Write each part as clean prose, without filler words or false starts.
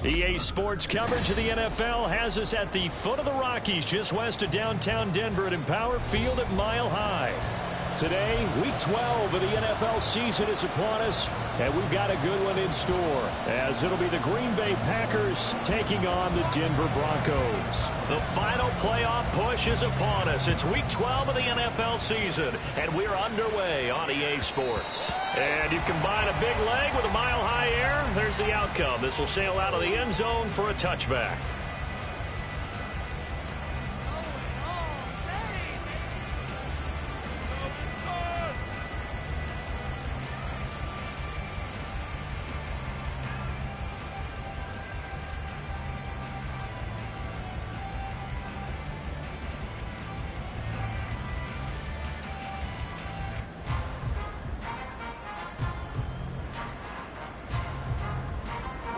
EA Sports coverage of the NFL has us at the foot of the Rockies, just west of downtown Denver at Empower Field at Mile High. Today, Week 12 of the NFL season is upon us, and we've got a good one in store, as it'll be the Green Bay Packers taking on the Denver Broncos. The final playoff push is upon us. It's Week 12 of the NFL season, and we're underway on EA Sports. And you combine a big leg with a mile-high air, there's the outcome. This will sail out of the end zone for a touchback.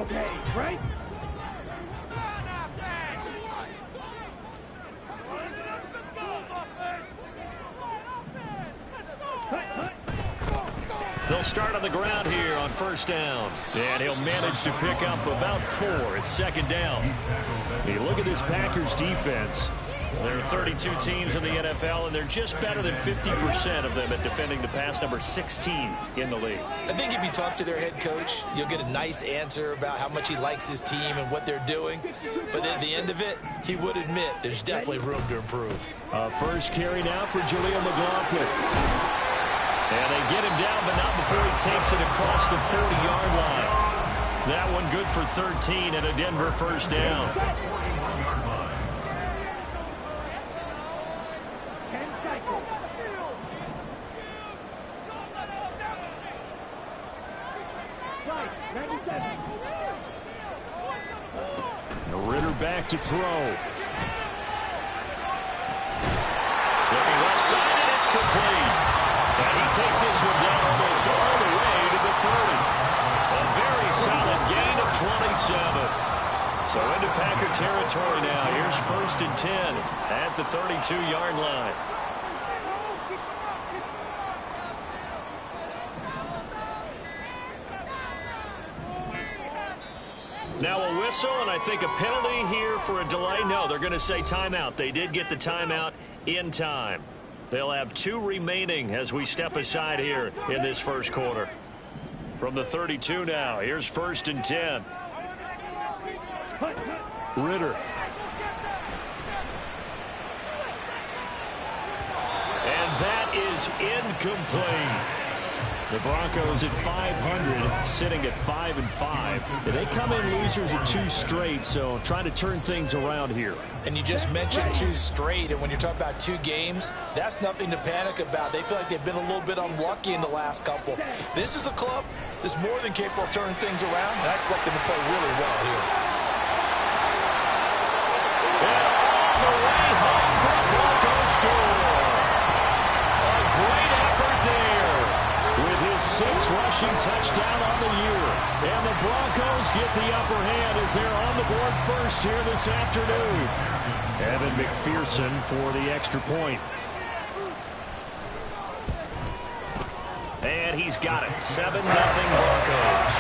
Okay, right? They'll start on the ground here on first down. And he'll manage to pick up about 4. It's second down. You look at this Packers defense. There are 32 teams in the NFL, and they're just better than 50% of them at defending the pass, number 16 in the league. I think if you talk to their head coach, you'll get a nice answer about how much he likes his team and what they're doing. But at the end of it, he would admit there's definitely room to improve. First carry now for Jaleel McLaughlin. And they get him down, but not before he takes it across the 40-yard line. That one good for 13 and a Denver first down. Ritter back to throw. Looking left side, and it's complete. And he takes this one down almost all the way to the 30. A very solid gain of 27. So into Packer territory now. Here's first and 10 at the 32-yard line. Now a whistle, and I think a penalty here for a delay. No, they're going to say timeout. They did get the timeout in time. They'll have 2 remaining as we step aside here in this first quarter. From the 32 now, here's first and 10. Ritter. And that is incomplete. The Broncos at 500, sitting at 5-5. They come in losers at 2 straight, so trying to turn things around here. And you just mentioned 2 straight, and when you're talking about 2 games, that's nothing to panic about. They feel like they've been a little bit unlucky in the last couple. This is a club that's more than capable of turning things around, and I expect them to play really well here. And on the way home for the Broncos score. A great effort there with his 6th rushing touchdown on the year. And the Broncos get the upper hand as they're on the board first here this afternoon. Evan McPherson for the extra point. And he's got it. 7-0 Broncos.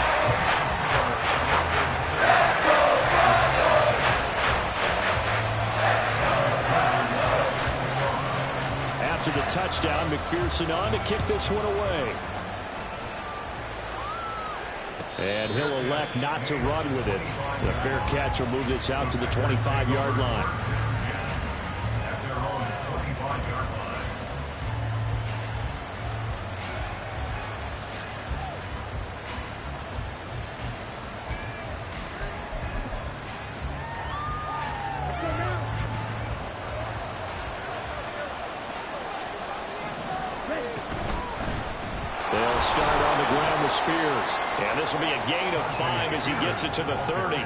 After the touchdown, McPherson on to kick this one away. And he'll elect not to run with it. The fair catch will move this out to the 25-yard line. They'll start on the ground with Spears. And this will be a gain of 5 as he gets it to the 30.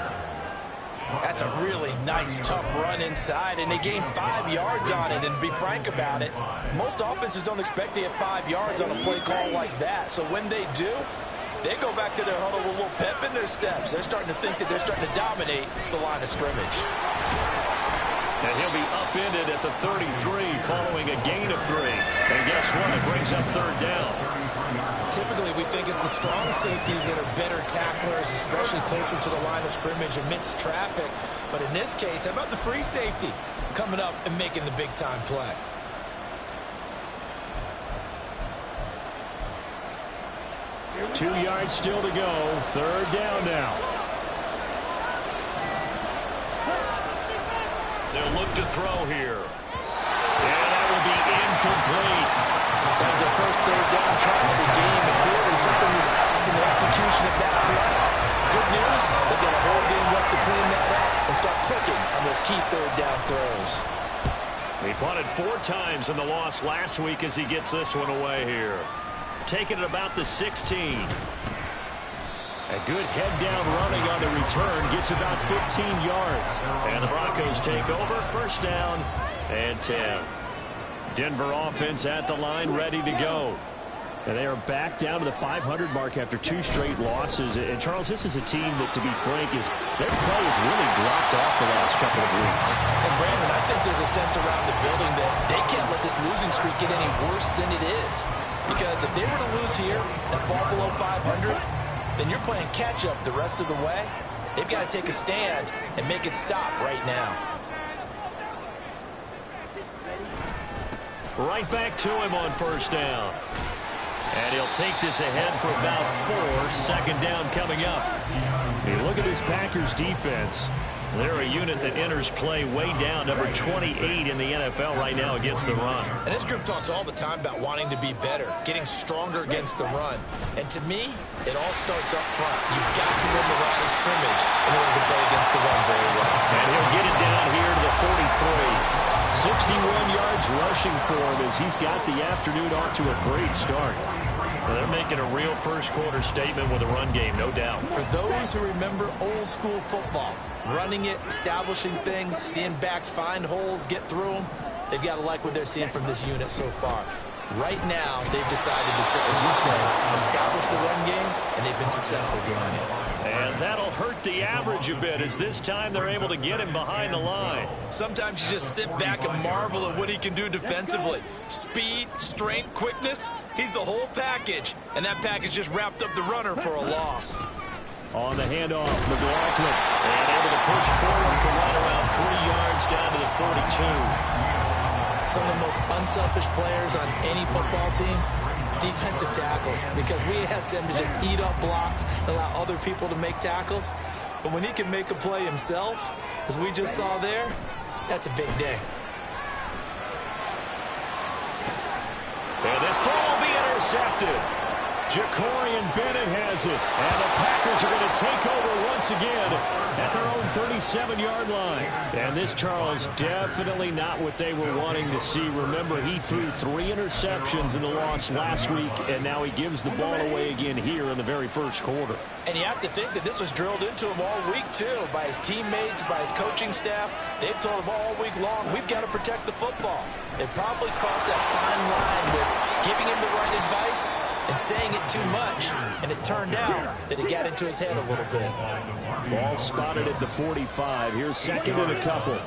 That's a really nice, tough run inside, and they gained 5 yards on it. And to be frank about it, most offenses don't expect to get 5 yards on a play call like that. So when they do, they go back to their huddle with a little pep in their steps. They're starting to think that they're starting to dominate the line of scrimmage. And he'll be upended at the 33 following a gain of 3. And guess what? It brings up third down. Typically, we think it's the strong safeties that are better tacklers, especially closer to the line of scrimmage amidst traffic. But in this case, how about the free safety coming up and making the big-time play? Two yards still to go. Third down now. They'll look to throw here. And that will be incomplete. That was their first third down try of the game, and clearly something was out in the execution of that play. Good news, they've got a whole game left to clean that up and start clicking on those key third down throws. He punted 4 times in the loss last week as he gets this one away here. Taking it about the 16. A good head-down running on the return. Gets about 15 yards. And the Broncos take over. First down and 10. Denver offense at the line, ready to go. And they are back down to the 500 mark after 2 straight losses. And, Charles, this is a team that, to be frank, their play has really dropped off the last couple of weeks. And, Brandon, I think there's a sense around the building that they can't let this losing streak get any worse than it is. Because if they were to lose here and fall below 500, then you're playing catch-up the rest of the way. They've got to take a stand and make it stop right now. Right back to him on first down. And he'll take this ahead for about 4. Second down coming up. You look at this Packers defense. They're a unit that enters play way down, number 28 in the NFL right now against the run. And this group talks all the time about wanting to be better, getting stronger against the run. And to me, it all starts up front. You've got to win the line of scrimmage in order to play against the run very well. And he'll get it down here to the 43. 61 yards rushing for him as he's got the afternoon off to a great start. Well, they're making a real first-quarter statement with a run game, no doubt. For those who remember old-school football, running it, establishing things, seeing backs find holes, get through them, they've got to like what they're seeing from this unit so far. Right now, they've decided to, as you said, establish the run game, and they've been successful doing it. And that'll hurt the average a bit as this time they're able to get him behind the line. Sometimes you just sit back and marvel at what he can do defensively. Speed, strength, quickness, he's the whole package. And that package just wrapped up the runner for a loss. On the handoff, McLaughlin, and able to push forward for right around 3 yards down to the 42. Some of the most unselfish players on any football team, defensive tackles, because we ask them to just eat up blocks and allow other people to make tackles. But when he can make a play himself, as we just saw there, that's a big day. And this throw will be intercepted. Jacorian Bennett has it. And the Packers are going to take over once again at their own 37-yard line. And this, Charles, definitely not what they were wanting to see. Remember, he threw 3 interceptions in the loss last week, and now he gives the ball away again here in the very first quarter. And you have to think that this was drilled into him all week, too, by his teammates, by his coaching staff. They've told him all week long, we've got to protect the football. They probably crossed that fine line with giving him the right advice and saying it too much, and it turned out that it got into his head a little bit. Ball spotted at the 45. Here's second and a couple.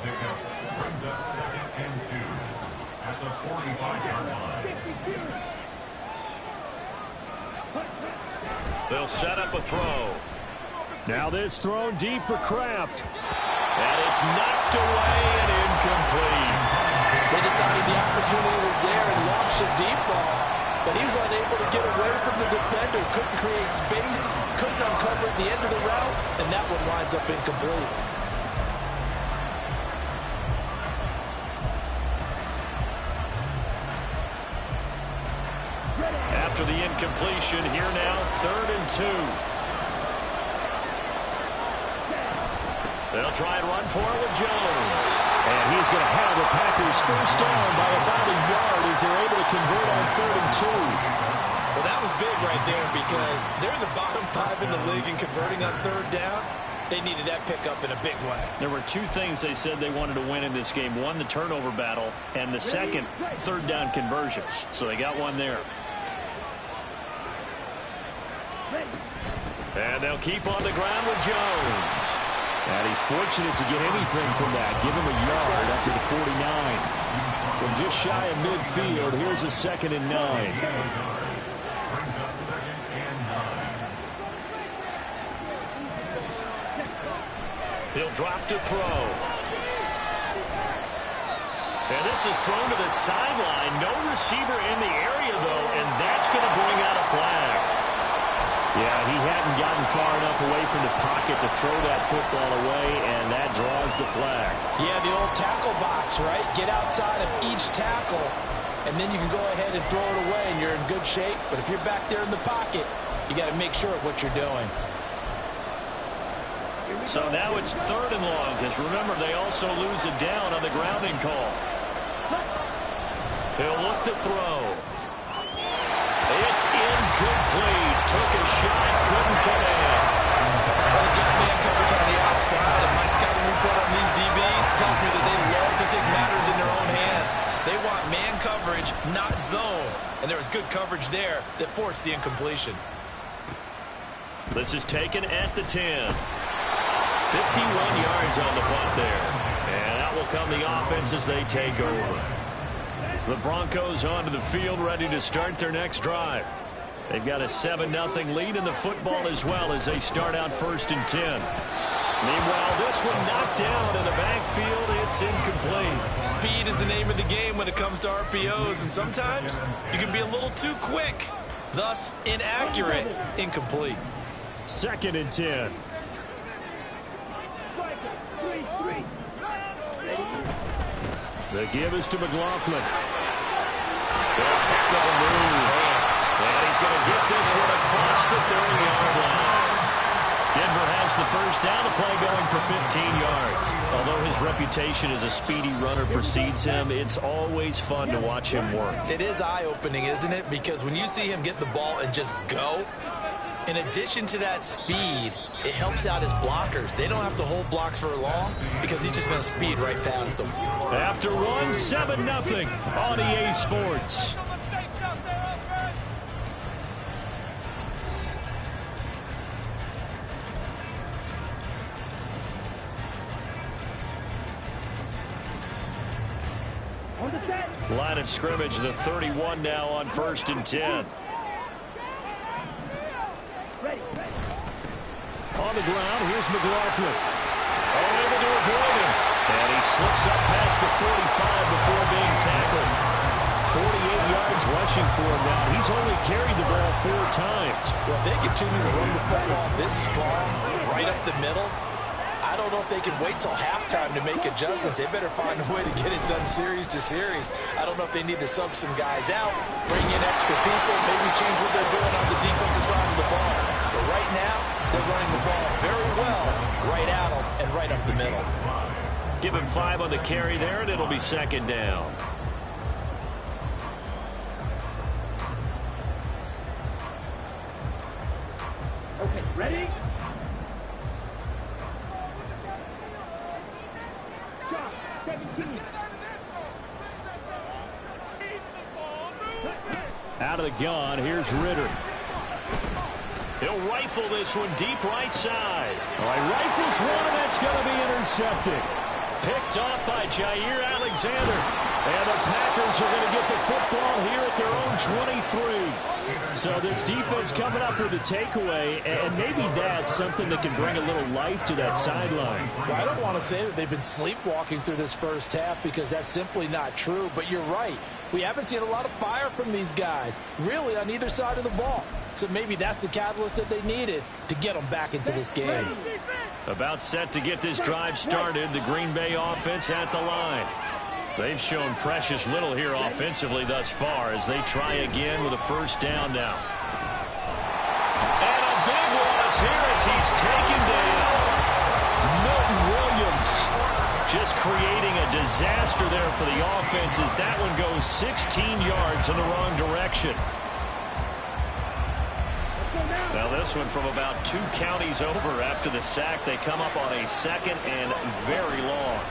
They'll set up a throw. Now this thrown deep for Kraft. And it's knocked away and incomplete. They decided the opportunity was there and launched a deep ball. But he was unable to get away from the defender, couldn't create space, couldn't uncover at the end of the route, and that one winds up incomplete. After the incompletion, here now, 3rd and 2. They'll try and run for it with Jones. And he's going to have the Packers first down by about a yard as they're able to convert on 3rd and 2. Well, that was big right there because they're in the bottom 5 in the league in converting on 3rd down. They needed that pickup in a big way. There were 2 things they said they wanted to win in this game. One, the turnover battle, and the second, 3rd down conversions. So they got one there. And they'll keep on the ground with Jones. And he's fortunate to get anything from that. Give him a yard after the 49. From just shy of midfield, here's a 2nd and 9. He'll drop to throw. And this is thrown to the sideline. No receiver in the area, though, and that's going to bring out a flag. Yeah, he hadn't gotten far enough away from the pocket to throw that football away, and that draws the flag. Yeah, the old tackle box, right? Get outside of each tackle, and then you can go ahead and throw it away, and you're in good shape. But if you're back there in the pocket, you got to make sure of what you're doing. So now it's 3rd and long, because remember, they also lose a down on the grounding call. He'll look to throw. It's incomplete. Took a shot, couldn't come in. Well, they got man coverage on the outside, and my scouting report on these DBs tells me that they love to take matters in their own hands. They want man coverage, not zone. And there was good coverage there that forced the incompletion. This is taken at the 10. 51 yards on the punt there. And out will come the offense as they take over. The Broncos onto the field, ready to start their next drive. They've got a 7-0 lead in the football as well as they start out 1st and 10. Meanwhile, this one knocked down in the backfield. It's incomplete. Speed is the name of the game when it comes to RPOs, and sometimes you can be a little too quick, thus inaccurate, incomplete. 2nd and 10. The give is to McLaughlin. Heck of a move. And he's going to get this one across the 30-yard line. Denver has the first down. The play going for 15 yards. Although his reputation as a speedy runner precedes him, it's always fun to watch him work. It is eye-opening, isn't it? Because when you see him get the ball and just go, in addition to that speed, it helps out his blockers. They don't have to hold blocks for long because he's just going to speed right past them. After one, 7-0 on EA Sports. Line of scrimmage, the 31 now on 1st and 10. On the ground, here's McLaughlin. Able to avoid him. And he slips up past the 45 before being tackled. 48 yards rushing for him now. He's only carried the ball 4 times. Well, if they continue to run the football this strong, right up the middle, I don't know if they can wait till halftime to make adjustments. They better find a way to get it done series to series. I don't know if they need to sub some guys out, bring in extra people, maybe change what they're doing on the defensive side of the ball. But right now, they're running the ball very well right at them and right up the middle. Give him 5 on the carry there, and it'll be 2nd down. Okay, ready? Stop. 17. Out of the gun, here's Ritter. He'll rifle this one deep right side. All right, rifles one, and that's going to be intercepted. Picked off by Jair Alexander. And the Packers are going to get the football here at their own 23. So this defense coming up with a takeaway, and maybe that's something that can bring a little life to that sideline. Well, I don't want to say that they've been sleepwalking through this first half because that's simply not true, but you're right. We haven't seen a lot of fire from these guys, really, on either side of the ball. So maybe that's the catalyst that they needed to get them back into this game. About set to get this drive started, the Green Bay offense at the line. They've shown precious little here offensively thus far as they try again with a first down now. And a big loss here as he's taken down. Milton Williams just creating a disaster there for the offense as that one goes 16 yards in the wrong direction. Now this one from about 2 counties over after the sack. They come up on a 2nd and very long.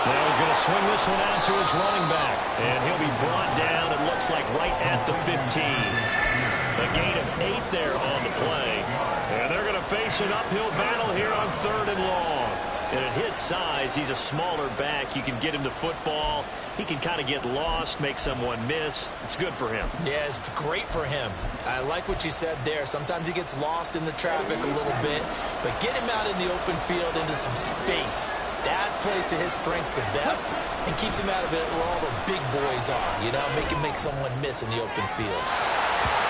Now he's going to swing this one out to his running back. And he'll be brought down, it looks like, right at the 15. A gain of 8 there on the play. And they're going to face an uphill battle here on 3rd and long. And at his size, he's a smaller back. You can get him the football. He can kind of get lost, make someone miss. It's good for him. Yeah, it's great for him. I like what you said there. Sometimes he gets lost in the traffic a little bit, but get him out in the open field into some space. That plays to his strengths the best and keeps him out of it where all the big boys are, you know, make someone miss in the open field.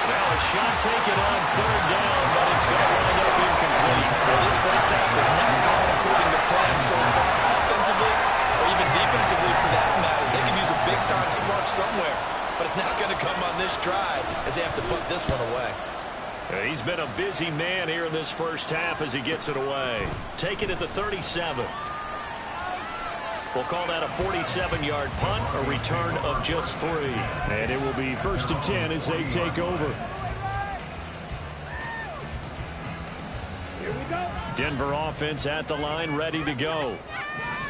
Now a shot taken on third down, but it's going to wind up incomplete. Well, this first half has not gone according to plan so far, offensively or even defensively for that matter. They could use a big-time spark somewhere, but it's not going to come on this drive as they have to put this one away. He's been a busy man here in this first half as he gets it away. Taken at the 37. We'll call that a 47-yard punt, a return of just 3. And it will be 1st and 10 as they take over. Here we go. Denver offense at the line, ready to go.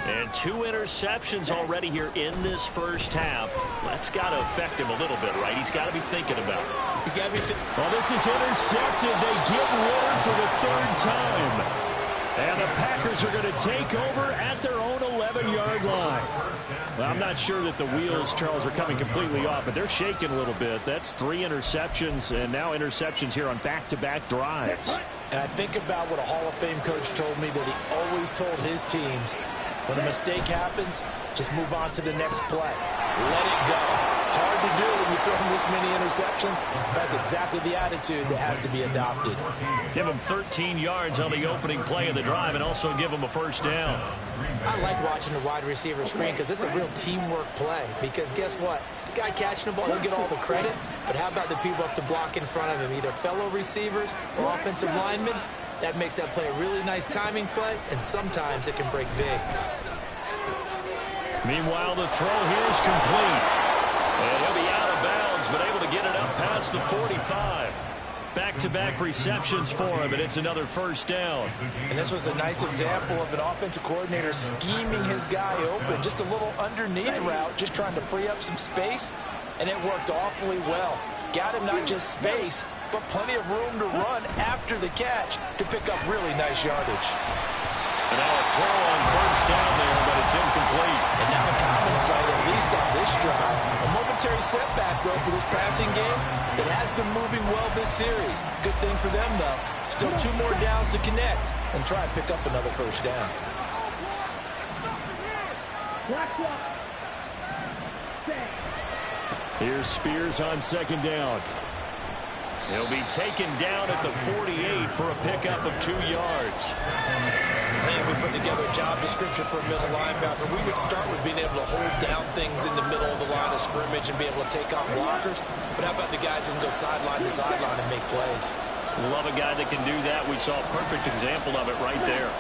And 2 interceptions already here in this first half. That's got to affect him a little bit, right? He's got to be thinking about it. He's got to be well, this is intercepted. They get Ward for the 3rd time. And the Packers are going to take over at their own 11-yard line. Well, I'm not sure that the wheels, Charles, are coming completely off, but they're shaking a little bit. That's 3 interceptions, and now interceptions here on back-to-back drives. And I think about what a Hall of Fame coach told me that he always told his teams, when a mistake happens, just move on to the next play. Let it go. Hard to do when you throw this many interceptions. That's exactly the attitude that has to be adopted. Give him 13 yards on the opening play of the drive and also give him a 1st down. I like watching the wide receiver screen because it's a real teamwork play. Because guess what? The guy catching the ball, he'll get all the credit. But how about the people up to block in front of him, either fellow receivers or offensive linemen? That makes that play a really nice timing play, and sometimes it can break big. Meanwhile, the throw here is complete. And he'll be out of bounds, but able to get it up past the 45. Back-to-back receptions for him, and it's another 1st down. And this was a nice example of an offensive coordinator scheming his guy open. Just a little underneath route, just trying to free up some space, and it worked awfully well. Got him not just space, but plenty of room to run after the catch to pick up really nice yardage. And now a throw on 1st down there, but it's incomplete. And now a common sight, at least on this drive. A momentary setback, though, for this passing game. It has been moving well this series. Good thing for them, though. Still 2 more downs to connect and try and pick up another 1st down. Here's Spears on 2nd down. He'll be taken down at the 48 for a pickup of 2 yards. I think if we put together a job description for a middle linebacker, we would start with being able to hold down things in the middle of the line of scrimmage and be able to take on blockers. But how about the guys who can go sideline to sideline and make plays? Love a guy that can do that. We saw a perfect example of it right there.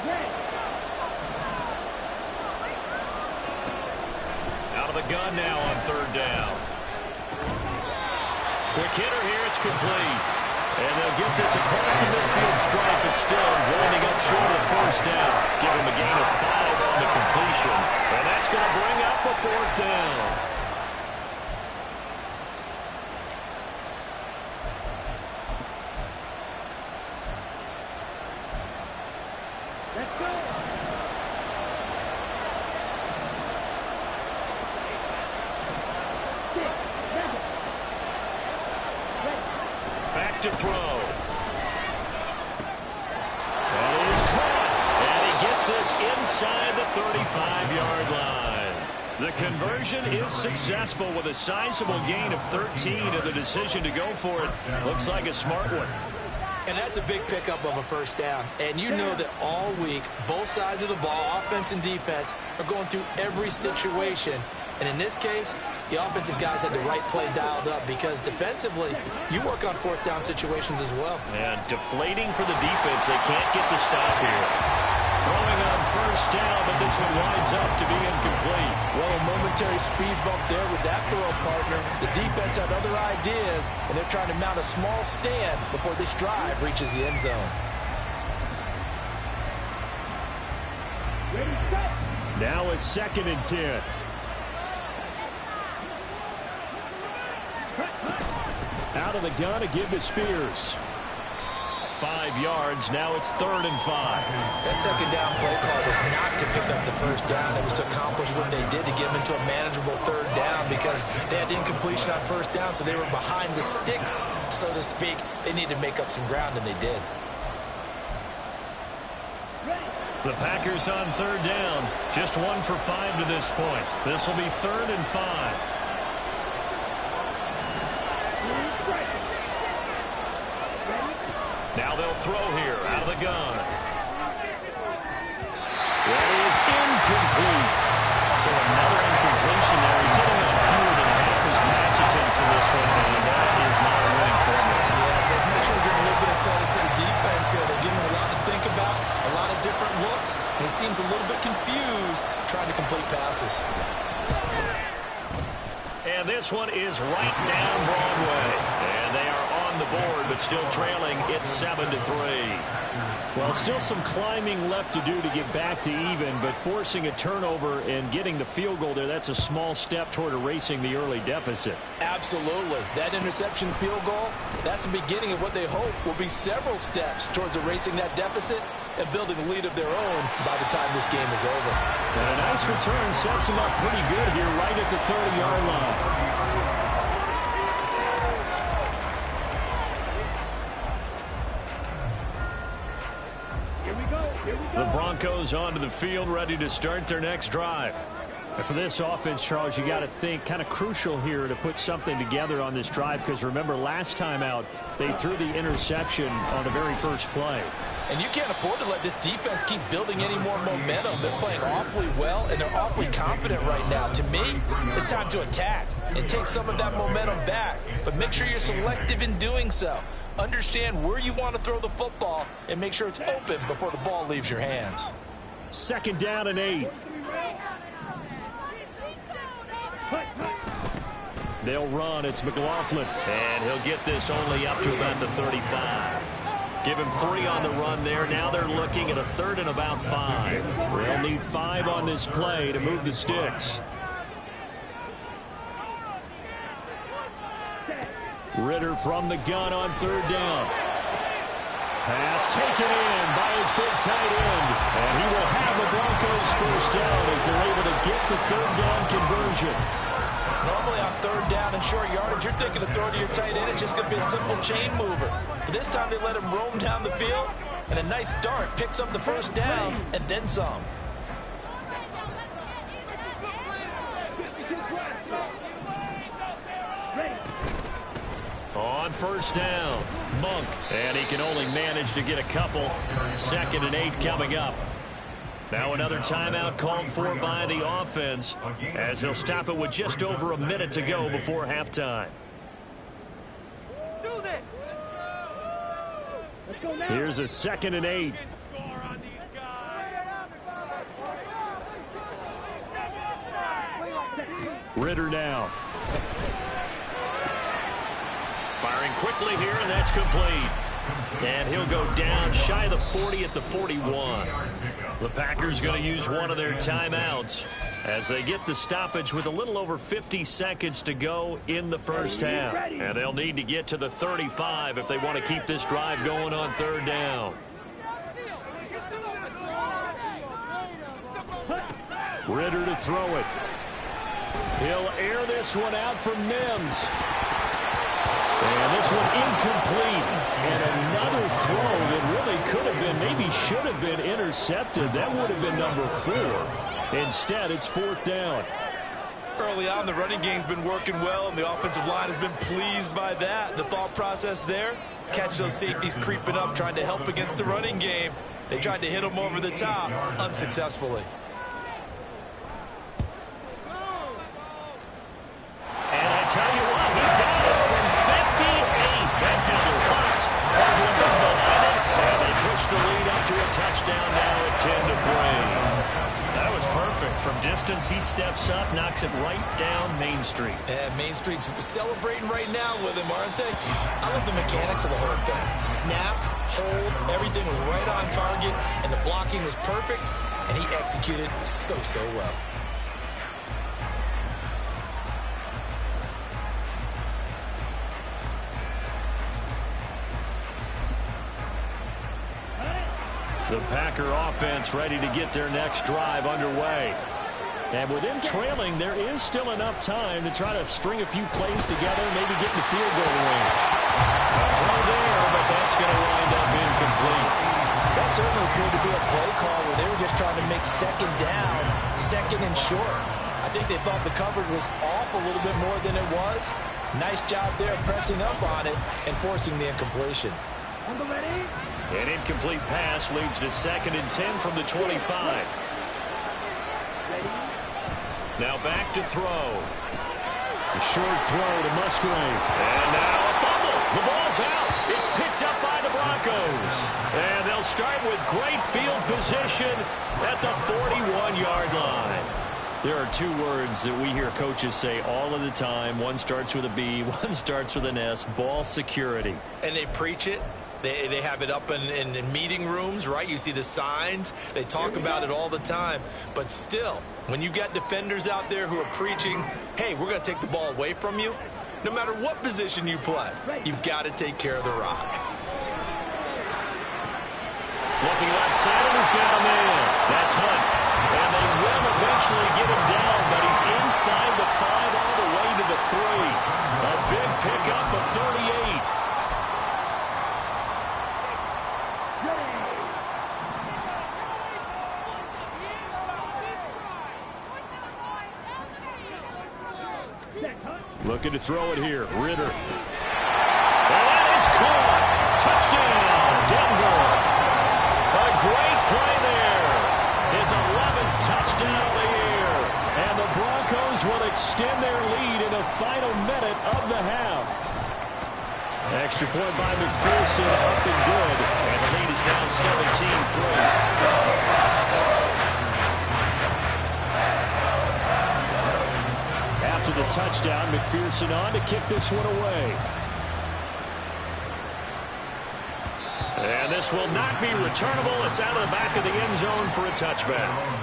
Out of the gun now on 3rd down. Quick hitter here. It's complete. And they'll get this across the midfield stripe, but still winding up short of 1st down. Give him a gain of 5 on the completion. And that's going to bring up a 4th down. Let's go. Back to throw. That is caught. And he gets this inside the 35-yard line. The conversion is successful with a sizable gain of 13, and the decision to go for it looks like a smart one. And that's a big pickup of a 1st down. And you know that all week, both sides of the ball, offense and defense, are going through every situation. And in this case, the offensive guys had the right play dialed up because defensively, you work on 4th down situations as well. And deflating for the defense. They can't get the stop here. Throwing on 1st down, but this one winds up to be incomplete. Well, a momentary speed bump there with that throw partner. The defense had other ideas, and they're trying to mount a small stand before this drive reaches the end zone. Now a 2nd and 10. Out of the gun to give to Spears. 5 yards. Now it's 3rd and 5. That second down play call was not to pick up the first down. It was to accomplish what they did to get them into a manageable 3rd down because they had incompletion on first down, so they were behind the sticks, so to speak. They needed to make up some ground, and they did. The Packers on 3rd down. Just 1 for 5 to this point. This will be 3rd and 5. Now they'll throw here out of the gun. That is incomplete. So another incompletion there. He's hitting on fewer than half his pass attempts in this one, and that is not a winning formula. Yes, let's make sure we give a little bit of credit to the defense here. They're giving him a lot to think about, a lot of different looks, and he seems a little bit confused trying to complete passes. And this one is right down Broadway. And they are on the board, but still trailing. It's 7-3. Well, still some climbing left to do to get back to even, but forcing a turnover and getting the field goal there, that's a small step toward erasing the early deficit. Absolutely. That interception field goal, that's the beginning of what they hope will be several steps towards erasing that deficit and building a lead of their own by the time this game is over. And a nice return sets them up pretty good here right at the 30-yard line. The Broncos onto the field, ready to start their next drive. And for this offense, Charles, you got to think kind of crucial here to put something together on this drive because remember last time out they threw the interception on the very first play. And you can't afford to let this defense keep building any more momentum. They're playing awfully well, and they're awfully confident right now. To me, it's time to attack and take some of that momentum back. But make sure you're selective in doing so. Understand where you want to throw the football and make sure it's open before the ball leaves your hands. 2nd down and 8. They'll run. It's McLaughlin. And he'll get this only up to about the 35. Give him 3 on the run there. Now they're looking at a 3rd and about 5. They'll need 5 on this play to move the sticks. Ritter from the gun on 3rd down. Pass taken in by his big tight end. And he will have the Broncos first down as they're able to get the 3rd down conversion. Normally on 3rd down and short yardage, you're thinking to throw to your tight end. It's just going to be a simple chain mover. But this time they let him roam down the field. And a nice dart picks up the first down and then some. On 1st down, Monk. And he can only manage to get a couple. 2nd and 8 coming up. Now another timeout called for by the offense as he'll stop it with just over a minute to go before halftime. Here's a 2nd and 8. Ritter now. Firing quickly here, and that's complete. And he'll go down shy of the 40 at the 41. The Packers going to use one of their timeouts as they get the stoppage with a little over 50 seconds to go in the first half. And they'll need to get to the 35 if they want to keep this drive going on 3rd down. Ritter to throw it. He'll air this one out for Mims. And this one incomplete. And another throw that really could have been, maybe should have been intercepted. That would have been number 4. Instead, it's 4th down. Early on, the running game's been working well, and the offensive line has been pleased by that. The thought process there, catch those safeties creeping up, trying to help against the running game. They tried to hit them over the top, unsuccessfully. And I tell you what, he got it from 58. That had lots of limit behind it, and they push the lead up to a touchdown now at 10-3. That was perfect. From distance, he steps up, knocks it right down Main Street. And Main Street's celebrating right now with him, aren't they? I love the mechanics of the whole thing. Snap, hold, everything was right on target, and the blocking was perfect, and he executed so well. The Packer offense ready to get their next drive underway. And with them trailing, there is still enough time to try to string a few plays together, maybe get in the field goal range. A throw there, but that's going to wind up incomplete. That certainly appeared to be a play call where they were just trying to make second down, second and short. I think they thought the coverage was off a little bit more than it was. Nice job there pressing up on it and forcing the incompletion. An incomplete pass leads to 2nd and 10 from the 25. Now back to throw. A short throw to Musgrave. And now a fumble. The ball's out. It's picked up by the Broncos. And they'll start with great field position at the 41-yard line. There are two words that we hear coaches say all of the time. One starts with a B, one starts with an S. Ball security. And they preach it. They have it up in meeting rooms, right? You see the signs. They talk about it all the time. But still, when you've got defenders out there who are preaching, hey, we're going to take the ball away from you, no matter what position you play, you've got to take care of the rock. Looking left side, and he's got a man. That's Hunt. And they will eventually get him down, but he's inside the 5 all the way to the 3. A big pickup of 38. Looking to throw it here. Ritter. And that is caught. Touchdown, Denver. A great play there. His 11th touchdown of the year. And the Broncos will extend their lead in the final minute of the half. Extra point by McPherson, up and good. And the lead is now 17-3. After the touchdown, McPherson on to kick this one away. And this will not be returnable. It's out of the back of the end zone for a touchback.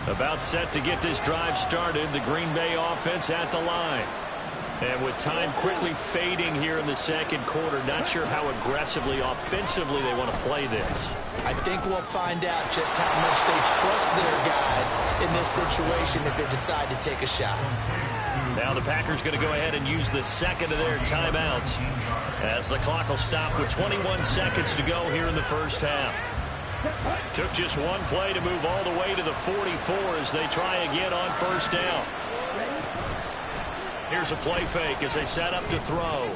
About set to get this drive started. The Green Bay offense at the line. And with time quickly fading here in the second quarter, not sure how aggressively, offensively they want to play this. I think we'll find out just how much they trust their guys in this situation if they decide to take a shot. Now the Packers going to go ahead and use the second of their timeouts as the clock will stop with 21 seconds to go here in the first half. Took just one play to move all the way to the 44 as they try again on first down. Here's a play fake as they set up to throw.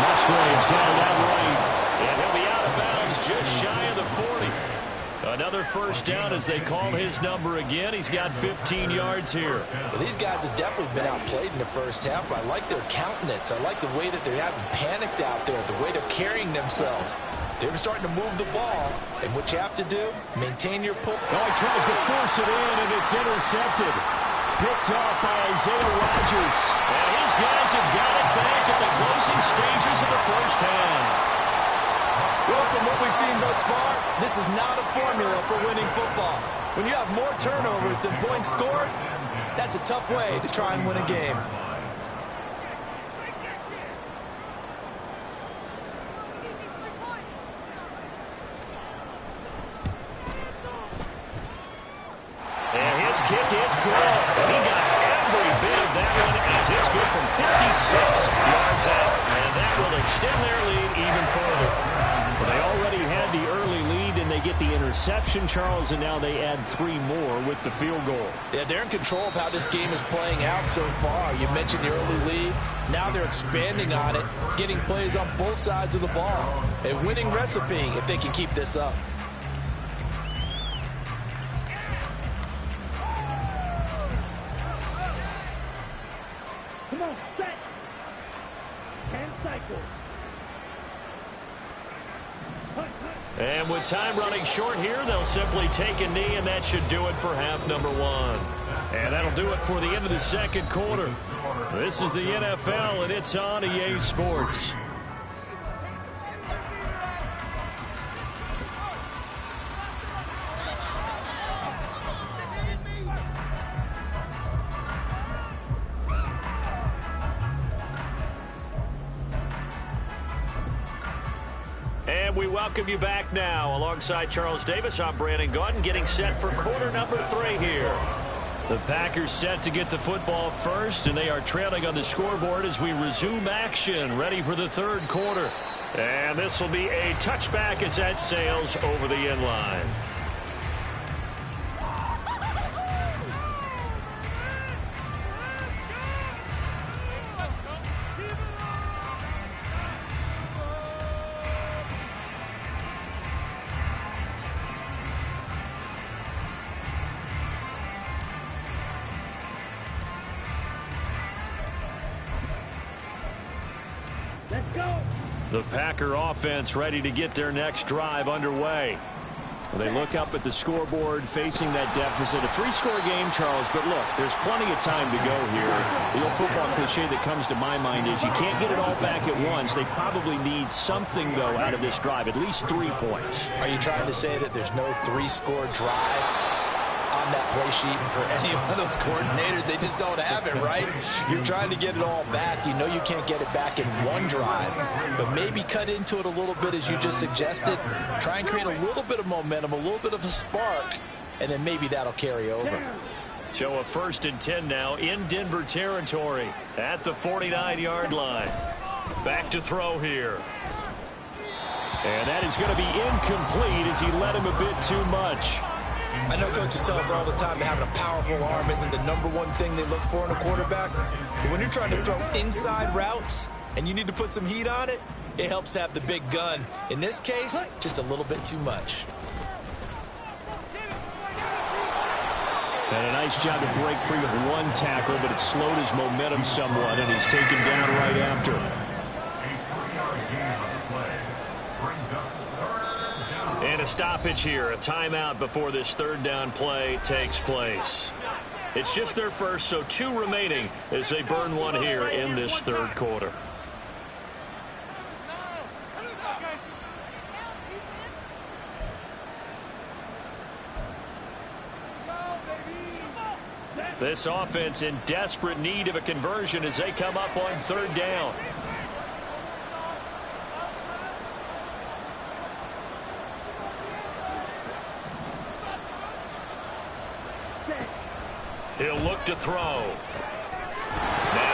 Musgrave's got it out right. And he'll be out of bounds just shy of the 40. Another first down as they call his number again. He's got 15 yards here. Well, these guys have definitely been outplayed in the first half, but I like their countenance. I like the way that they haven't panicked out there, the way they're carrying themselves. They're starting to move the ball, and what you have to do, maintain your pull. Oh, he tries to force it in, and it's intercepted. Picked off by Isaiah Rodgers. And his guys have got it back at the closing stages of the first half. Well, from what we've seen thus far, this is not a formula for winning football. When you have more turnovers than points scored, that's a tough way to try and win a game. Kick is good. He got every bit of that one as it's good from 56 yards out. And that will extend their lead even further. Well, they already had the early lead, and they get the interception, Charles, and now they add 3 more with the field goal. Yeah, they're in control of how this game is playing out so far. You mentioned the early lead. Now they're expanding on it, getting plays on both sides of the ball. A winning recipe if they can keep this up. Come on, set. 10 cycles. And with time running short here, they'll simply take a knee, and that should do it for half number 1. And that'll do it for the end of the second quarter. This is the NFL, and it's on EA Sports. And we welcome you back now. Alongside Charles Davis, I'm Brandon Gaudin, getting set for quarter number 3 here. The Packers set to get the football first, and they are trailing on the scoreboard as we resume action, ready for the third quarter. And this will be a touchback as that sails over the end line. The Packer offense ready to get their next drive underway. They look up at the scoreboard facing that deficit. A 3-score game, Charles, but look, there's plenty of time to go here. The old football cliche that comes to my mind is you can't get it all back at once. They probably need something, though, out of this drive, at least 3 points. Are you trying to say that there's no 3-score drive on that play sheet for any of those coordinators? They just don't have it, right? You're trying to get it all back. You know you can't get it back in one drive, but maybe cut into it a little bit as you just suggested. Try and create a little bit of momentum, a little bit of a spark, and then maybe that'll carry over. So a 1st and 10 now in Denver territory at the 49-yard line. Back to throw here. And that is going to be incomplete as he led him a bit too much. I know coaches tell us all the time that having a powerful arm isn't the #1 thing they look for in a quarterback. But when you're trying to throw inside routes and you need to put some heat on it, it helps have the big gun. In this case, just a little bit too much. And a nice job to break free with 1 tackle, but it slowed his momentum somewhat, and he's taken down right after. And a stoppage here, a timeout before this 3rd down play takes place. It's just their first, so 2 remaining as they burn 1 here in this 3rd quarter. This offense in desperate need of a conversion as they come up on 3rd down. He'll look to throw. Now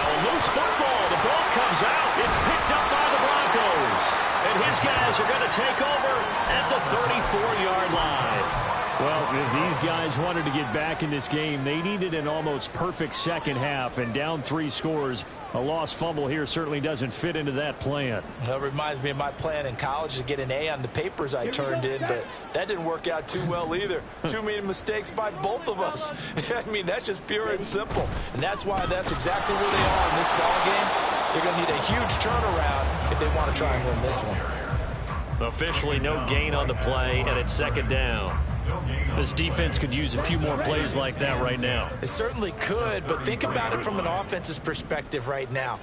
a loose football. The ball comes out. It's picked up by the Broncos. And his guys are going to take over at the 34-yard line. Well, if these guys wanted to get back in this game, they needed an almost perfect second half. And down 3 scores, a lost fumble here certainly doesn't fit into that plan. That reminds me of my plan in college to get an A on the papers I turned in, but that didn't work out too well either. Too many mistakes by both of us. I mean, that's just pure and simple. And that's why that's exactly where they are in this ball game. They're going to need a huge turnaround if they want to try and win this one. Officially no gain on the play, and it's 2nd down. This defense could use a few more plays like that right now. It certainly could, but think about it from an offense's perspective right now.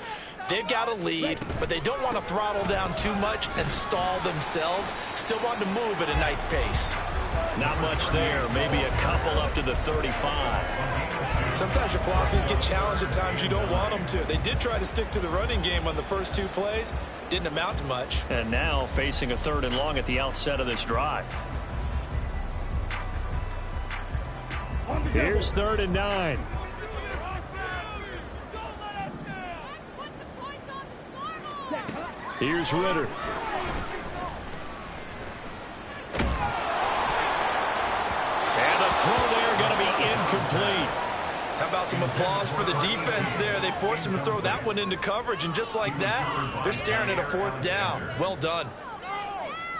They've got a lead, but they don't want to throttle down too much and stall themselves. Still want to move at a nice pace. Not much there. Maybe a couple up to the 35. Sometimes your philosophies get challenged at times you don't want them to. They did try to stick to the running game on the first 2 plays. Didn't amount to much. And now facing a 3rd and long at the outset of this drive. Here's 3rd and 9. Here's Ritter. And the throw there going to be incomplete. How about some applause for the defense there? They forced him to throw that one into coverage, and just like that, they're staring at a 4th down. Well done.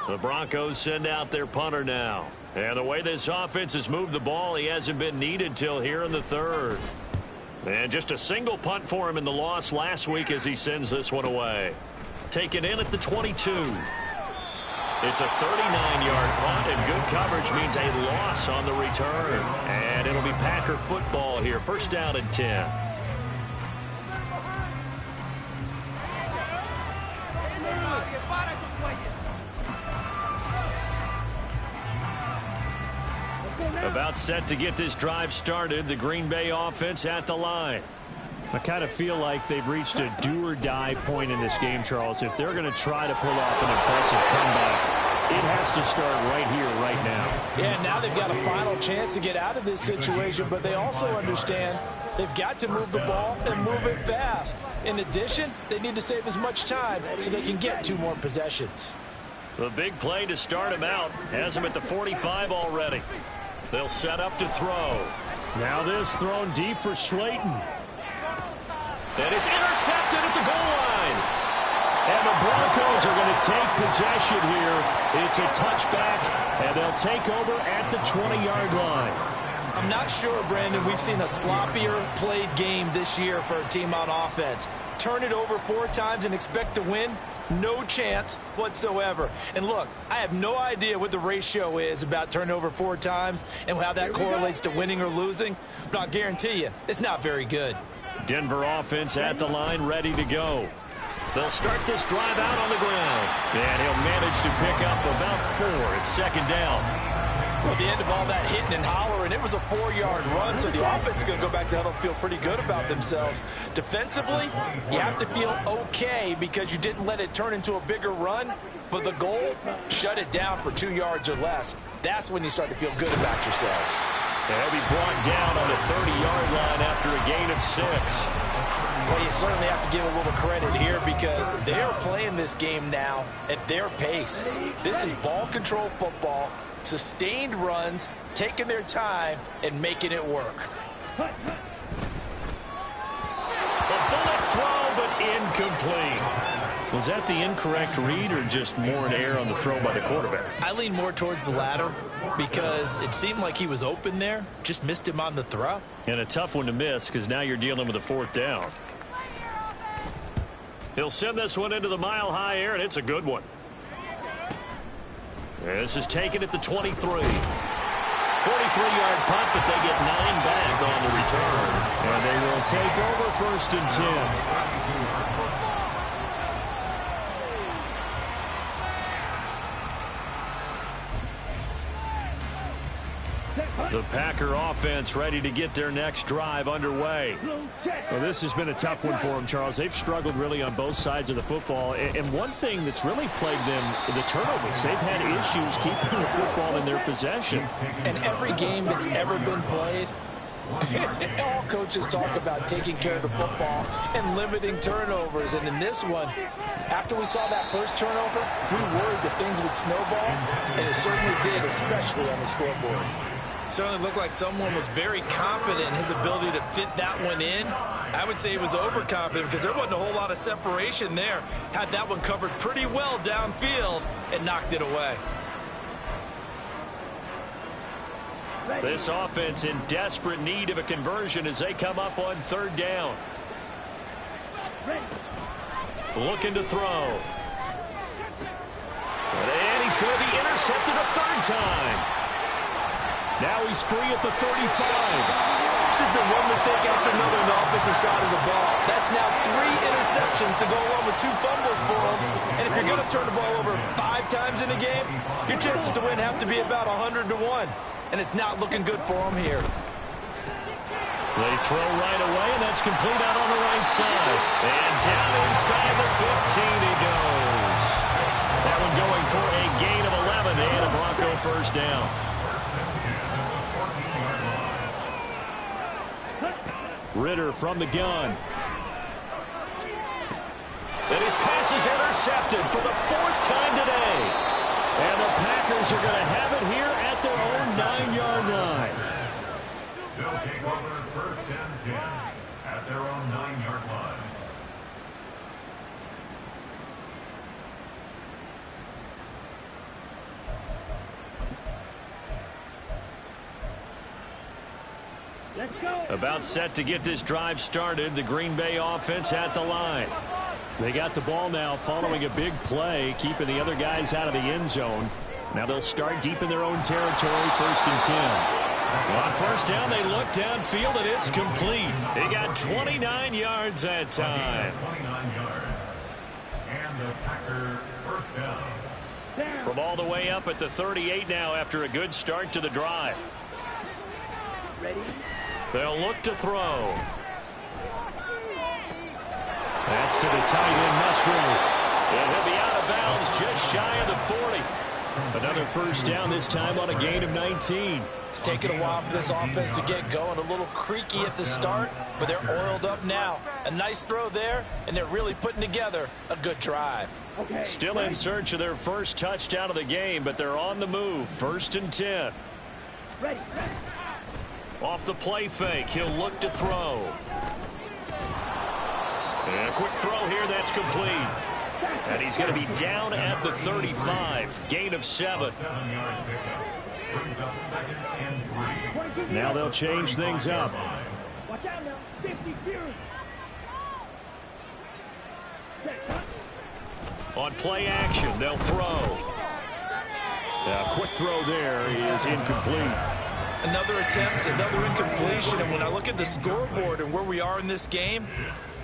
The Broncos send out their punter now. And the way this offense has moved the ball, he hasn't been needed till here in the 3rd. And just a single punt for him in the loss last week as he sends this one away. Taken in at the 22. It's a 39-yard punt, and good coverage means a loss on the return. And it'll be Packer football here. 1st down and 10. About set to get this drive started. The Green Bay offense at the line. I kind of feel like they've reached a do-or-die point in this game, Charles. If they're going to try to pull off an impressive comeback, it has to start right here, right now. Yeah, now they've got a final chance to get out of this situation, but they also understand they've got to move the ball and move it fast. In addition, they need to save as much time so they can get 2 more possessions. The big play to start him out has him at the 45 already. They'll set up to throw. Now this thrown deep for Slayton. And it's intercepted at the goal line. And the Broncos are going to take possession here. It's a touchback, and they'll take over at the 20-yard line. I'm not sure, Brandon, we've seen a sloppier played game this year for a team on offense. Turn it over 4 times and expect to win? No chance whatsoever. And look, I have no idea what the ratio is about turning over 4 times and how that correlates to winning or losing, but I'll guarantee you it's not very good. Denver offense at the line, ready to go. They'll start this drive out on the ground. And he'll manage to pick up about 4 at second down. Well, the end of all that hitting and hollering, it was a 4-yard run, so the offense is going to go back down and feel pretty good about themselves. Defensively, you have to feel okay because you didn't let it turn into a bigger run. But the goal, shut it down for 2 yards or less. That's when you start to feel good about yourselves. They'll be brought down on the 30-yard line after a gain of 6. Well, you certainly have to give a little credit here because they're playing this game now at their pace. This is ball control football, sustained runs, taking their time, and making it work. A bullet throw, but incomplete. Was that the incorrect read or just more an error on the throw by the quarterback? I lean more towards the latter because it seemed like he was open there, just missed him on the throw. And a tough one to miss because now you're dealing with a 4th down. He'll send this one into the mile-high air, and it's a good one. This is taken at the 23. 43-yard punt, but they get 9 back on the return. And they will take over 1st and 10. The Packer offense ready to get their next drive underway. Well, this has been a tough one for them, Charles. They've struggled really on both sides of the football. And one thing that's really plagued them, the turnovers. They've had issues keeping the football in their possession. And every game that's ever been played, all coaches talk about taking care of the football and limiting turnovers. And in this one, after we saw that first turnover, we worried that things would snowball, and it certainly did, especially on the scoreboard. Certainly looked like someone was very confident in his ability to fit that one in. I would say he was overconfident because there wasn't a whole lot of separation there. Had that one covered pretty well downfield and knocked it away. This offense in desperate need of a conversion as they come up on 3rd down. Looking to throw. And he's going to be intercepted a 3rd time. Now he's free at the 35. This has been one mistake after another on the offensive side of the ball. That's now 3 interceptions to go along with 2 fumbles for him. And if you're going to turn the ball over 5 times in a game, your chances to win have to be about 100 to 1. And it's not looking good for him here. They throw right away, and that's complete out on the right side. And down inside the 15 he goes. That one going for a gain of 11 and a Bronco 1st down. Ritter from the gun. And his pass is intercepted for the 4th time today. And the Packers are going to have it here at their own 9-yard line. They'll take over 1st and 10 at their own 9-yard line. Let's go. About set to get this drive started. The Green Bay offense at the line. They got the ball now following a big play, keeping the other guys out of the end zone. Now they'll start deep in their own territory, 1st and 10. On 1st down, they look downfield, and it's complete. They got 29 yards that time. 29 yards. And the Packer 1st down. From all the way up at the 38 now after a good start to the drive. They'll look to throw. That's to the tight end, Musgrove. And he'll be out of bounds just shy of the 40. Another first down, this time on a gain of 19. It's taken a while for this offense to get going. A little creaky at the start, but they're oiled up now. A nice throw there, and they're really putting together a good drive. Still in search of their first touchdown of the game, but they're on the move. 1st and 10. Off the play fake, he'll look to throw. And a quick throw here, that's complete. And he's going to be down at the 35. Gain of 7. Now they'll change things up. Watch out now. 50 Fury. On play action, they'll throw. A quick throw there is incomplete. Another attempt, another incompletion. And when I look at the scoreboard and where we are in this game,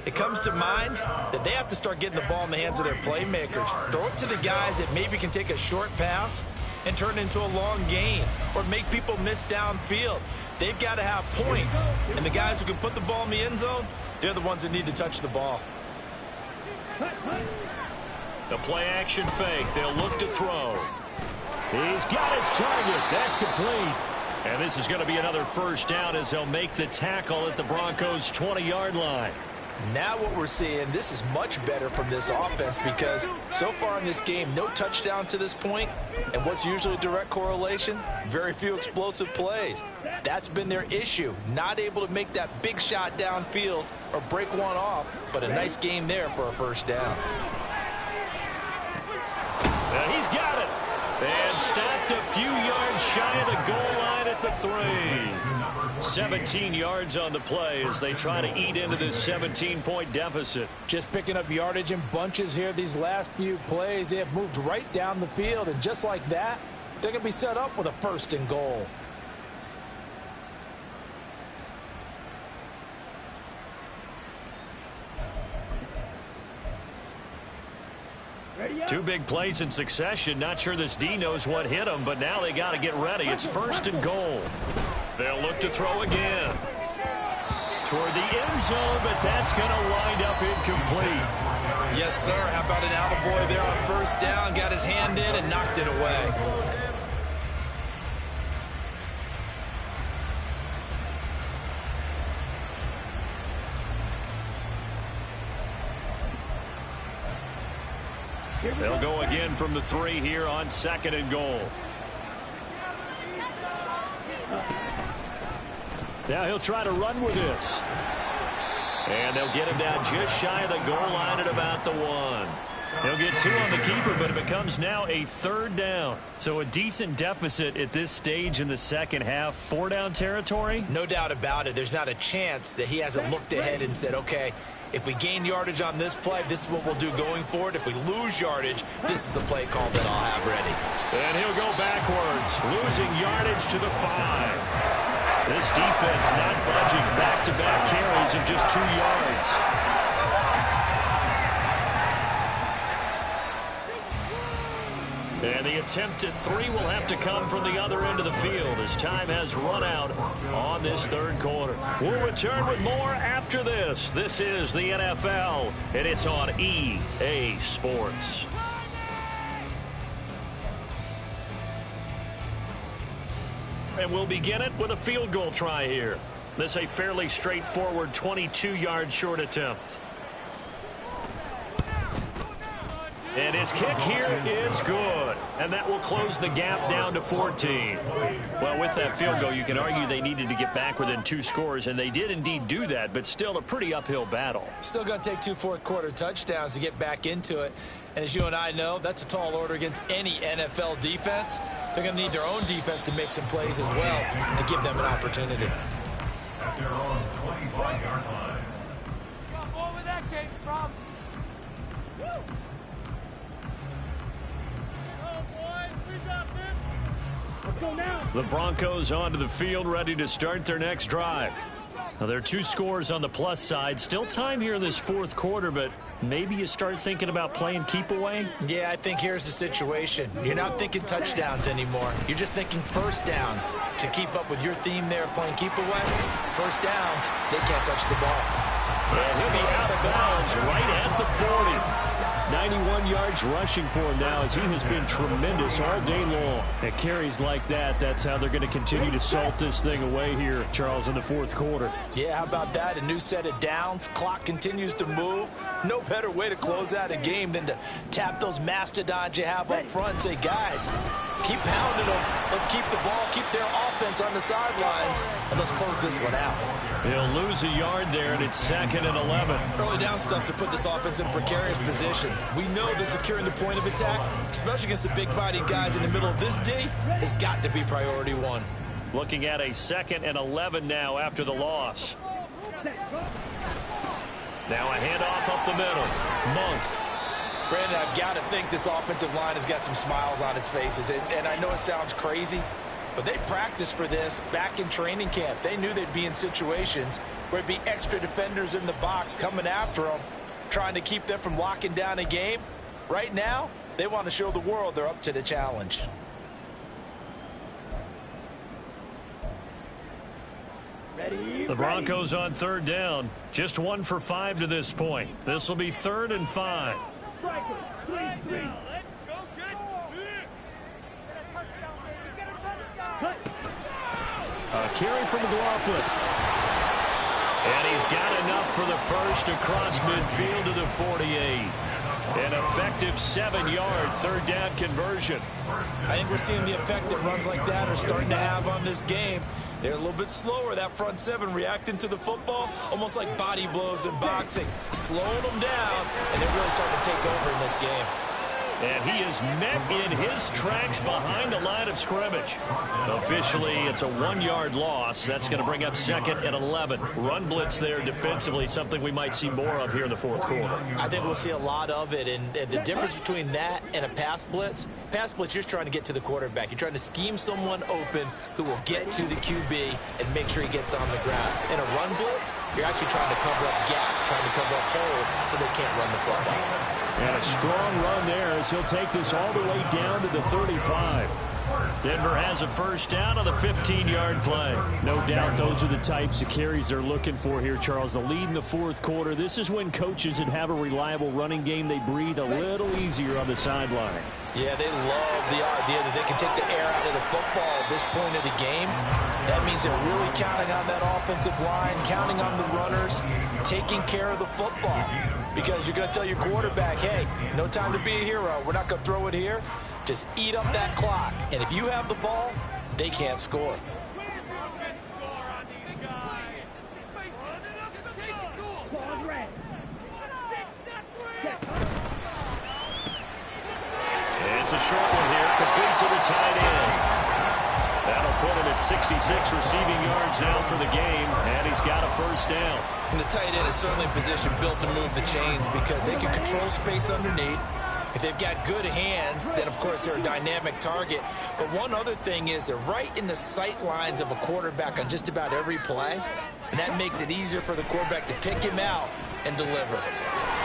it comes to mind that they have to start getting the ball in the hands of their playmakers. Throw it to the guys that maybe can take a short pass and turn it into a long gain or make people miss downfield. They've got to have points. And the guys who can put the ball in the end zone, they're the ones that need to touch the ball. The play action fake. They'll look to throw. He's got his target. That's complete. And this is going to be another first down as they'll make the tackle at the Broncos' 20-yard line. Now what we're seeing, this is much better from this offense because so far in this game, no touchdown to this point. And what's usually a direct correlation? Very few explosive plays. That's been their issue. Not able to make that big shot downfield or break one off, but a nice game there for a first down. He's got it. And stopped a few yards shy of the goal line at the 3. 17 yards on the play as they try to eat into this 17-point deficit. Just picking up yardage in bunches here these last few plays. They have moved right down the field, and just like that, they're going to be set up with a 1st and goal. Two big plays in succession. Not sure this D knows what hit him, but now they got to get ready. It's 1st and goal. They'll look to throw again. Toward the end zone, but that's going to wind up incomplete. Yes, sir. How about an attaboy there on 1st down? Got his hand in and knocked it away. They'll go again from the 3 here on 2nd and goal. Now he'll try to run with this. And they'll get him down just shy of the goal line at about the 1. He'll get 2 on the keeper, but it becomes now a 3rd down. So a decent deficit at this stage in the second half. 4-down territory? No doubt about it. There's not a chance that he hasn't looked ahead and said, okay, if we gain yardage on this play, this is what we'll do going forward. If we lose yardage, this is the play call that I'll have ready. And he'll go backwards, losing yardage to the 5. This defense not budging. Back-to-back carries of just 2 yards. And the attempt at 3 will have to come from the other end of the field as time has run out on this 3rd quarter. We'll return with more after this. This is the NFL, and it's on EA Sports. And we'll begin it with a field goal try here. This a fairly straightforward 22-yard short attempt. And his kick here is good. And that will close the gap down to 14. Well, with that field goal, you can argue they needed to get back within 2 scores, and they did indeed do that, but still a pretty uphill battle. Still going to take 2 fourth-quarter touchdowns to get back into it. And as you and I know, that's a tall order against any NFL defense. They're going to need their own defense to make some plays as well to give them an opportunity. At their own 25-yard line. Come over that game, Rob. The Broncos onto the field, ready to start their next drive. Now, there are 2 scores on the plus side. Still time here in this fourth quarter, but maybe you start thinking about playing keep away? Yeah, I think here's the situation. You're not thinking touchdowns anymore. You're just thinking first downs. To keep up with your theme there of playing keep away, first downs, they can't touch the ball. And he'll be out of bounds right at the 40. 91 yards rushing for him now as he has been tremendous all day long. At carries like that, that's how they're going to continue to salt this thing away here, Charles, in the fourth quarter. Yeah, how about that? A new set of downs. Clock continues to move. No better way to close out a game than to tap those mastodons you have up front and say, guys, keep pounding them. Let's keep the ball, keep their offense on the sidelines, and let's close this one out. They'll lose a yard there, and it's 2nd and 11. Early down stuff to put this offense in precarious position. We know that securing the point of attack, especially against the big-bodied guys in the middle of this D, has got to be priority 1. Looking at a 2nd and 11 now after the loss. Now a handoff up the middle. Monk. Brandon, I've got to think this offensive line has got some smiles on its faces. And I know it sounds crazy, but they practiced for this back in training camp. They knew they'd be in situations where it'd be extra defenders in the box coming after them, trying to keep them from locking down a game. Right now, they want to show the world they're up to the challenge. The Broncos on 3rd down. Just 1 for 5 to this point. This will be 3rd and 5. Let's go get 6. A carry from McLaughlin. And he's got enough for the first across midfield to the 48. An effective 7-yard 3rd down conversion. I think we're seeing the effect that runs like that are starting to have on this game. They're a little bit slower, that front 7, reacting to the football, almost like body blows in boxing, slowing them down, and they're really starting to take over in this game. And he is met in his tracks behind the line of scrimmage. Officially, it's a 1-yard loss. That's going to bring up 2nd and 11. Run blitz there defensively, something we might see more of here in the fourth quarter. I think we'll see a lot of it. And the difference between that and a pass blitz, you're just trying to get to the quarterback. You're trying to scheme someone open who will get to the QB and make sure he gets on the ground. In a run blitz, you're actually trying to cover up gaps, trying to cover up holes so they can't run the football. And a strong run there as he'll take this all the way down to the 35. Denver has a first down on the 15-yard play. No doubt those are the types of carries they're looking for here, Charles. The lead in the fourth quarter. This is when coaches that have a reliable running game, they breathe a little easier on the sideline. Yeah, they love the idea that they can take the air out of the football at this point of the game. That means they're really counting on that offensive line, counting on the runners, taking care of the football. Because you're going to tell your quarterback, hey, no time to be a hero. We're not going to throw it here. Just eat up that clock. And if you have the ball, they can't score. It's a short one here, complete to the tight end. That'll put him at 66 receiving yards now for the game, and he's got a first down. And the tight end is certainly in position built to move the chains because they can control space underneath. If they've got good hands, then, of course, they're a dynamic target. But one other thing is they're right in the sight lines of a quarterback on just about every play, and that makes it easier for the quarterback to pick him out and deliver.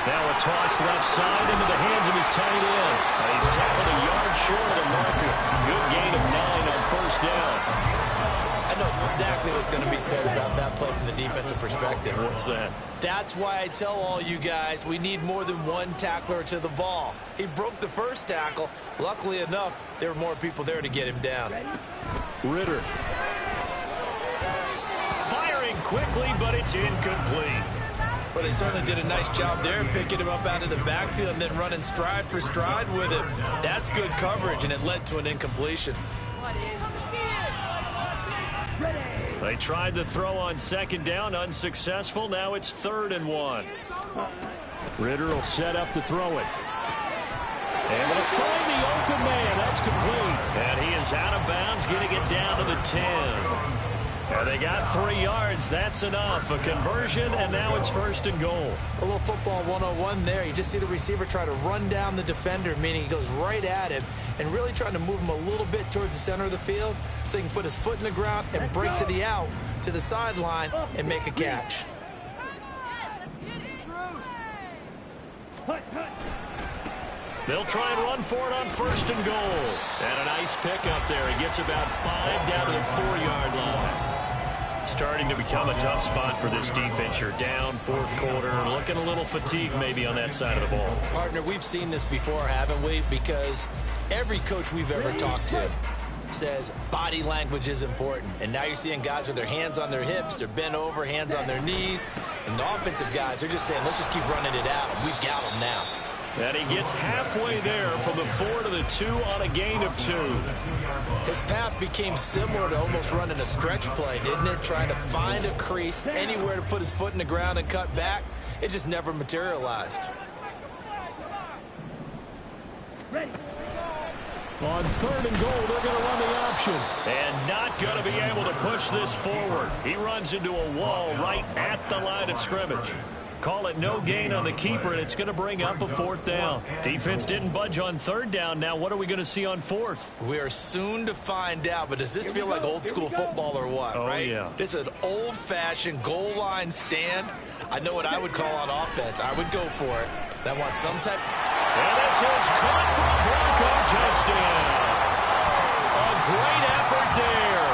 Now a toss left side into the hands of his tight end. He's tackled a yard short of the marker. Good gain of 9 on first down. I know exactly what's going to be said about that play from the defensive perspective. What's that? That's why I tell all you guys we need more than one tackler to the ball. He broke the first tackle. Luckily enough, there were more people there to get him down. Ritter. Firing quickly, but it's incomplete. Well, they certainly did a nice job there, picking him up out of the backfield and then running stride for stride with him. That's good coverage, and it led to an incompletion. They tried to throw on second down, unsuccessful. Now it's 3rd and 1. Ritter will set up to throw it. And they'll find the open man. That's complete. And he is out of bounds, getting it down to the 10. And they got 3 yards. That's enough. A conversion, and now it's 1st and goal. A little football 101 there. You just see the receiver try to run down the defender, meaning he goes right at him and really trying to move him a little bit towards the center of the field so he can put his foot in the ground and break to the out, to the sideline, and make a catch. They'll try and run for it on 1st and goal. And a nice pickup there. He gets about 5 down to the 4-yard line. Starting to become a tough spot for this defense. You're down 4th quarter, looking a little fatigued maybe on that side of the ball. Partner, we've seen this before, haven't we? Because every coach we've ever talked to says body language is important. And now you're seeing guys with their hands on their hips, they're bent over, hands on their knees. And the offensive guys, they're just saying, let's just keep running it out. We've got them now. And he gets halfway there from the 4 to the 2 on a gain of 2. His path became similar to almost running a stretch play, didn't it? Trying to find a crease, anywhere to put his foot in the ground and cut back. It just never materialized. Ready. On 3rd and goal, they're going to run the option. And not going to be able to push this forward. He runs into a wall right at the line of scrimmage. Call it no gain on the keeper, and it's going to bring up a 4th down. Defense didn't budge on 3rd down. Now what are we going to see on 4th? We are soon to find out, but does this feel like old school football or what, right? Yeah. This is an old-fashioned goal line stand. I know what I would call on offense. I would go for it. I want some type. And this is caught for a Bronco touchdown. A great effort there.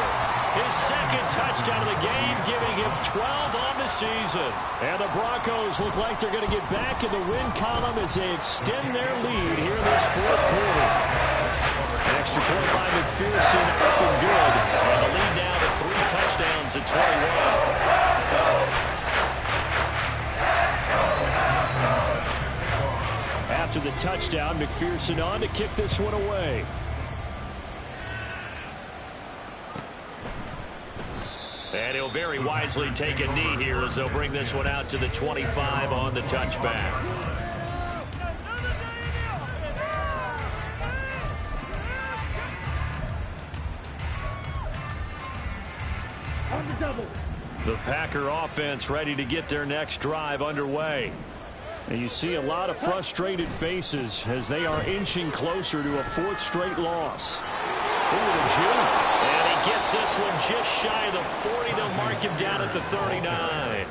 His 2nd touchdown of the game, giving him 12 on the season. And the Broncos look like they're going to get back in the win column as they extend their lead here in this 4th quarter. An extra point by McPherson up and good. And the lead now to 3 touchdowns at 21. After the touchdown, McPherson on to kick this one away. And he'll very wisely take a knee here as they'll bring this one out to the 25 on the touchback. On the double. The Packer offense ready to get their next drive underway. And you see a lot of frustrated faces as they are inching closer to a 4th straight loss. Ooh, the juke. And he gets this one just shy of the 40. They'll mark him down at the 39.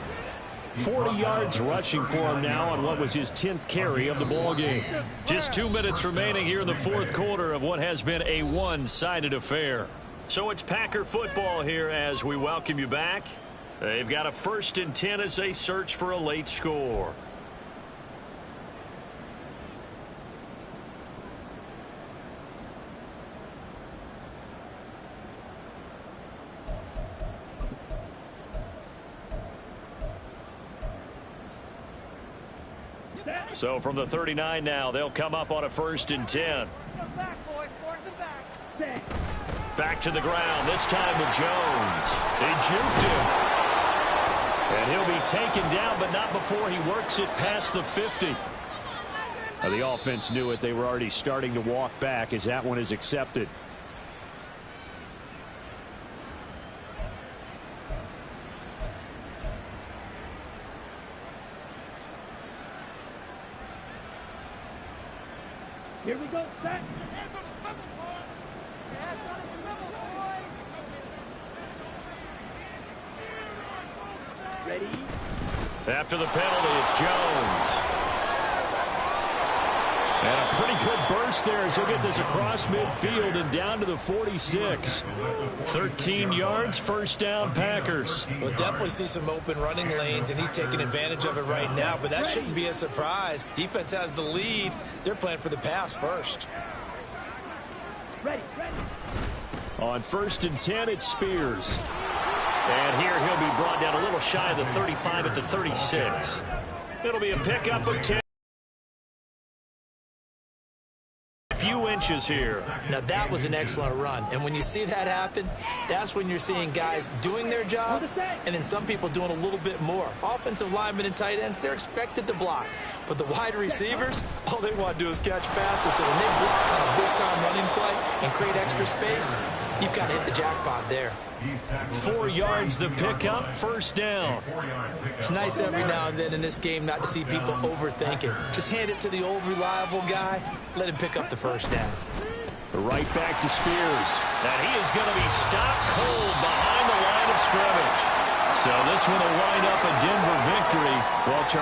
40 yards rushing for him now on what was his 10th carry of the ballgame. Just 2 minutes remaining here in the 4th quarter of what has been a one-sided affair. So it's Packer football here as we welcome you back. They've got a 1st and 10 as they search for a late score. So from the 39 now, they'll come up on a 1st and 10. Back to the ground, this time with Jones. They juked him. And he'll be taken down, but not before he works it past the 50. Now, the offense knew it. They were already starting to walk back as that one is accepted. Here we go, set. Ready? After the penalty, it's Jones. And a pretty good burst there as he'll get this across midfield and down to the 46. 13 yards, 1st down, Packers. We'll definitely see some open running lanes, and he's taking advantage of it right now, but that shouldn't be a surprise. Defense has the lead. They're playing for the pass first. Ready. On 1st and 10, it's Spears. And here he'll be brought down a little shy of the 35 at the 36. It'll be a pickup of 10. Few inches here. Now that was an excellent run, and when you see that happen, that's when you're seeing guys doing their job and then some people doing a little bit more. Offensive linemen and tight ends, they're expected to block, but the wide receivers, all they want to do is catch passes. So when they block on a big time running play and create extra space, You've got to hit the jackpot there. 4 yards the pickup, first down. It's nice every now and then in this game not to see people overthink it. Just hand it to the old reliable guy. Let him pick up the first down. Right back to Spears. And he is going to be stopped cold behind the line of scrimmage. So this one will wind up a Denver victory. Well,